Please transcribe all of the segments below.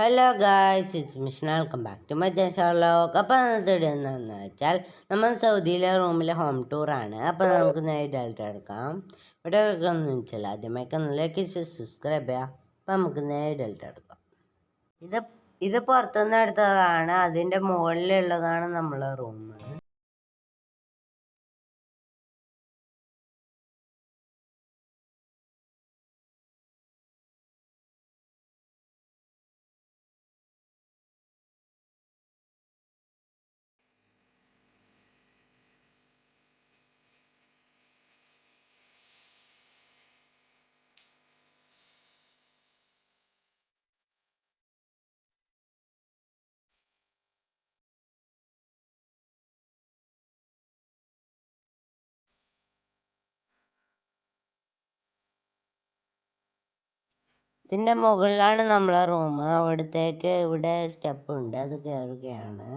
Hello guys, it's Mission. Welcome back to my channel. അപ്പോൾ ഇന്നത്തെ video എന്താണെന്ന് വെച്ചാൽ നമ്മൾ സൗദിയിലെ റൂമിലെ ഹോം ടൂറാണ്. അപ്പോൾ നമുക്ക് നേരിട്ട് എടുക്കാം. ഇവിടെ ഒന്നും വെച്ചാൽ ആദ്യമായിട്ട് ലൈക്ക് സബ്സ്ക്രൈബ് ചെയ്യാം. അപ്പോൾ നമുക്ക് നേരിട്ട് എടുക്കാം. ഇത് ഇത് പുറത്തുനിന്ന് എടുത്തതാണ്. അതിൻ്റെ മുകളിലുള്ളതാണ് നമ്മളെ റൂം. ഇതിൻ്റെ മുകളിലാണ് നമ്മളെ റൂം. അവിടത്തേക്ക് ഇവിടെ സ്റ്റെപ്പ് ഉണ്ട്, അത് കയറുകയാണ്.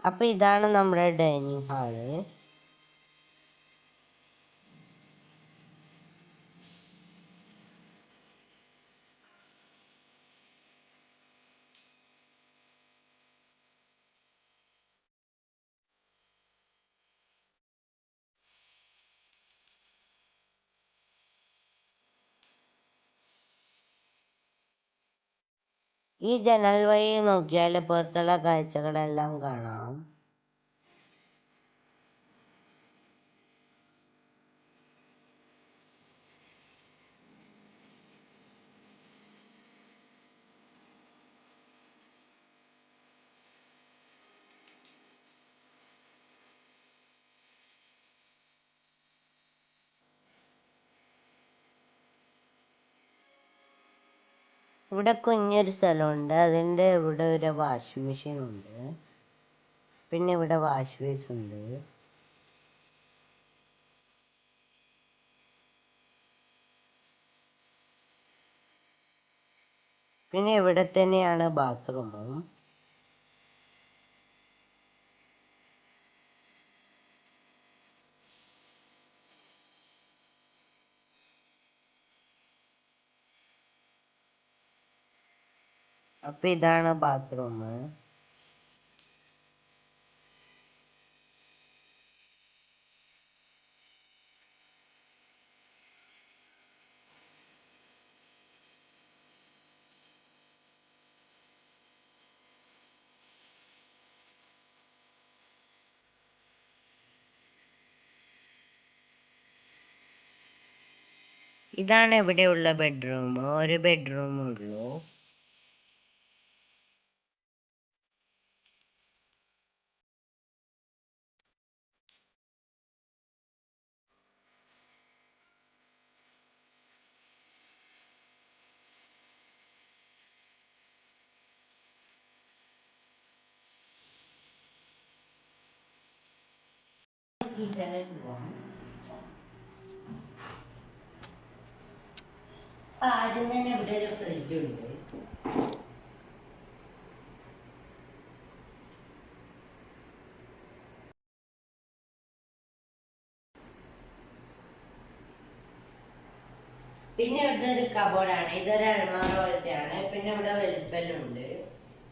അപ്പോൾ ഇതാണ് നമ്മുടെ ഡൈനിങ് ഹാള്. ഈ ജനൽ വഴി നോക്കിയാൽ പുറത്തുള്ള കാഴ്ചകളെല്ലാം കാണാം. ഇവിടെ കുഞ്ഞൊരു സ്ഥലമുണ്ട്. അതിൻ്റെ ഇവിടെ ഒരു വാഷിംഗ് മെഷീൻ ഉണ്ട്. പിന്നെ ഇവിടെ വാഷ് ബേസ് ഉണ്ട്. പിന്നെ ഇവിടെ തന്നെയാണ് ബാത്റൂമും. അപ്പം ഇതാണ് ബാത്റൂം. ഇതാണ് ഇവിടെയുള്ള ബെഡ്റൂം. ഒരു ബെഡ്റൂം ഉള്ളൂ. കിച്ചണിൽ പോവാം. ആദ്യം തന്നെ ഇവിടെ ഒരു ഫ്രിഡ്ജ് ഉണ്ട്. പിന്നെ ഇവിടുത്തെ ഒരു കബോർഡാണ്. ഇതൊരു അൽമാറ പോലത്തെയാണ്. പിന്നെ ഇവിടെ വലിപ്പല്ലുണ്ട്.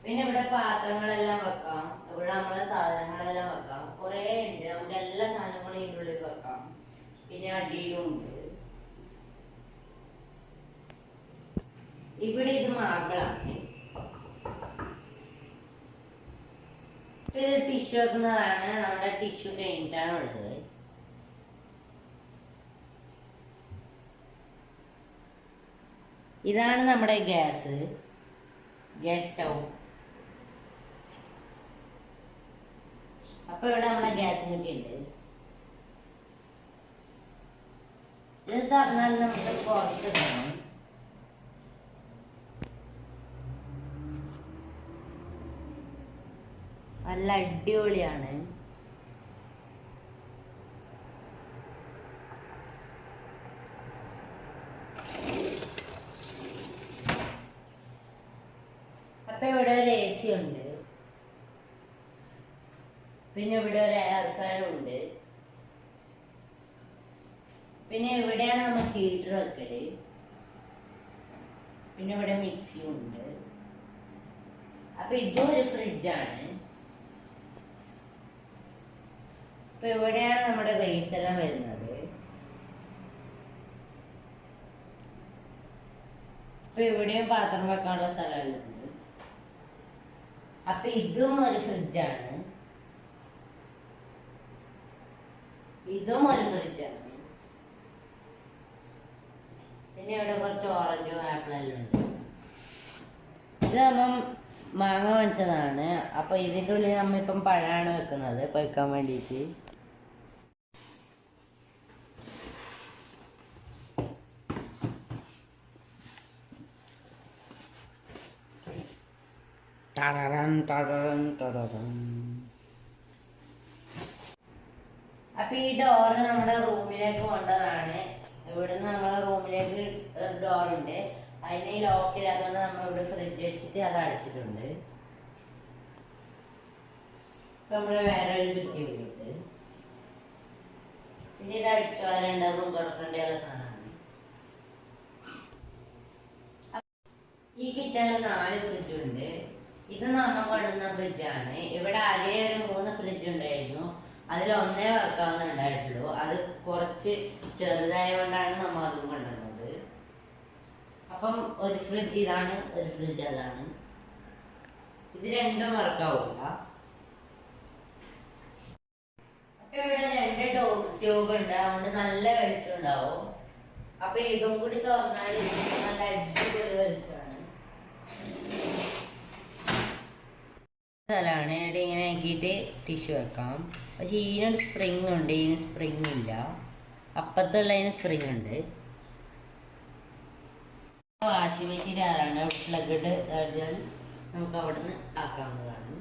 പിന്നെ ഇവിടെ പാത്രങ്ങളെല്ലാം വെക്കാം. ഇവിടെ നമ്മളെ സാധനങ്ങളെല്ലാം വെക്കാം. കുറേ ഉണ്ട്. നമുക്ക് എല്ലാ സാധനങ്ങളും ഇതിൻ്റെ ഉള്ളിൽ വെക്കാം. പിന്നെ അടിയിലും ഉണ്ട്. ഇവിടെ ഇത് മാർബിളാണ്. ഇത് ടിഷ്യൂ വെക്കുന്നതാണ്. നമ്മുടെ ടിഷ്യൂ കഴിഞ്ഞിട്ടാണ് ഉള്ളത്. ഇതാണ് നമ്മുടെ ഗ്യാസ് സ്റ്റൗ. അപ്പൊ ഇവിടെ നമ്മുടെ ഗ്യാസ് കുറ്റിയുണ്ട്. ഇത് തുറന്നാൽ നമുക്ക് പുറത്ത് കാണാം. നല്ല അടിപൊളിയാണ്. അപ്പൊ ഇവിടെ ഒരു AC ഉണ്ട്, പിന്നെ ഇവിടെ ഒരു എയർ ഫാനും ഉണ്ട്, പിന്നെ ഇവിടെയാണ് നമ്മൾ ഹീറ്റർ വെക്കല്, പിന്നെ ഇവിടെ മിക്സിയും ഉണ്ട്. അപ്പൊ ഇതും ഒരു ഫ്രിഡ്ജാണ്. അപ്പൊ ഇവിടെയാണ് നമ്മുടെ ബേസ് എല്ലാം വരുന്നത്. അപ്പൊ ഇവിടെയും പാത്രം വെക്കാനുള്ള സ്ഥലമുണ്ട്. അപ്പൊ ഇതും ഒരു ഫ്രിഡ്ജാണ്, ഇതും ഒരു ഫ്രിഡ്ജാണ്. പിന്നെ ഇവിടെ കുറച്ച് ഓറഞ്ചും ആപ്പിളെല്ലാം ഉണ്ട്. ഇത് നമ്മൾ മാങ്ങ വാങ്ങിച്ചതാണ്. അപ്പൊ ഇതിൻ്റെ ഉള്ളിൽ നമ്മളിപ്പം പഴമാണ് വെക്കുന്നത് പഴുക്കാൻ വേണ്ടിയിട്ട്. അപ്പൊ ഈ ഡോറ് നമ്മുടെ റൂമിലേക്ക് കൊണ്ടതാണ്. ഇവിടുന്ന് നമ്മളെ റൂമിലേക്ക് ഒരു ഡോറുണ്ട്, അതിന് ലോക്ക് ഇല്ലാത്തതുകൊണ്ട് നമ്മൾ ഇവിടെ ഫ്രിഡ്ജ് വെച്ചിട്ട് അത് അടച്ചിട്ടുണ്ട്. ഇപ്പൊ നമ്മള് വേറെ ഒരു കുറ്റി വീട്ട്, പിന്നെ ഇത് അടിച്ചു വരേണ്ടതും കൊടുക്കേണ്ട സാധനമാണ്. ഈ കിച്ചണിൽ 4 ഫ്രിഡ്ജുണ്ട്. ഇത് നമ്മൾ കൊണ്ടുവന്ന ഫ്രിഡ്ജാണ്. ഇവിടെ ആദ്യം ഒരു 3 ഫ്രിഡ്ജ് ഉണ്ടായിരുന്നു, അതിൽ ഒന്നേ വർക്കാവുന്നുണ്ടായിട്ടുള്ളൂ. അത് കുറച്ച് ചെറുതായതുകൊണ്ടാണ് നമ്മൾ അതും കൊണ്ടുവന്നത്. അപ്പം ഒരു ഫ്രിഡ്ജ് ഇതാണ്, ഒരു ഫ്രിഡ്ജ് അതാണ്. ഇത് രണ്ടും വർക്കാവില്ല. അപ്പൊ ഇവിടെ 2 ട്യൂബ് ഉണ്ട്, അതുകൊണ്ട് നല്ല വെളിച്ചം ഉണ്ടാവും. അപ്പൊ ഇതും കൂടി തുറന്നാൽ നല്ല അടിപൊളി വെളിച്ചമാണ്. സ്ഥലമാണ്. ഇവിടെ ഇങ്ങനെ ആക്കിയിട്ട് ടിഷ്യൂ വെക്കാം. പക്ഷെ ഇതിനൊരു സ്പ്രിങ് ഉണ്ട്, ഇതിന് സ്പ്രിങ് ഇല്ല. അപ്പുറത്തുള്ളതിന് സ്പ്രിങ് ഉണ്ട്. വാഷിംഗ് മെഷീൻ ആറാണ്, പ്ലഗ് ഇട്ട് കഴിഞ്ഞാൽ നമുക്ക് അവിടെ നിന്ന് ആക്കാവുന്നതാണ്.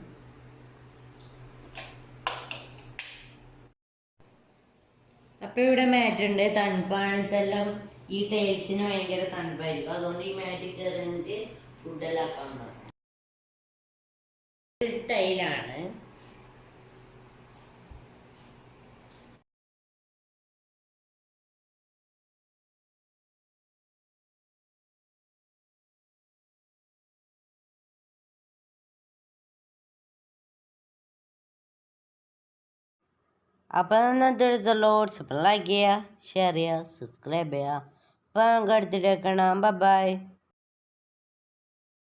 അപ്പൊ ഇവിടെ മാറ്റ് ഉണ്ട്. തണുപ്പാണെല്ലാം ഈ ടൈൽസിന് ഭയങ്കര തണുപ്പായിരിക്കും, അതുകൊണ്ട് ഈ മാറ്റിൽ കയറി നിന്നിട്ട് ഫുഡെല്ലാം ആക്കാവുന്നതാണ്. ടൈലാണ്. അപ്പം ഇന്നത്തെ എടുത്തുള്ളൂ. ലൈക്ക് ചെയ്യുക, ഷെയർ ചെയ്യുക, സബ്സ്ക്രൈബ് ചെയ്യുക. അപ്പം നമുക്ക് അടുത്തിട്ട് കാണാം. ബൈ.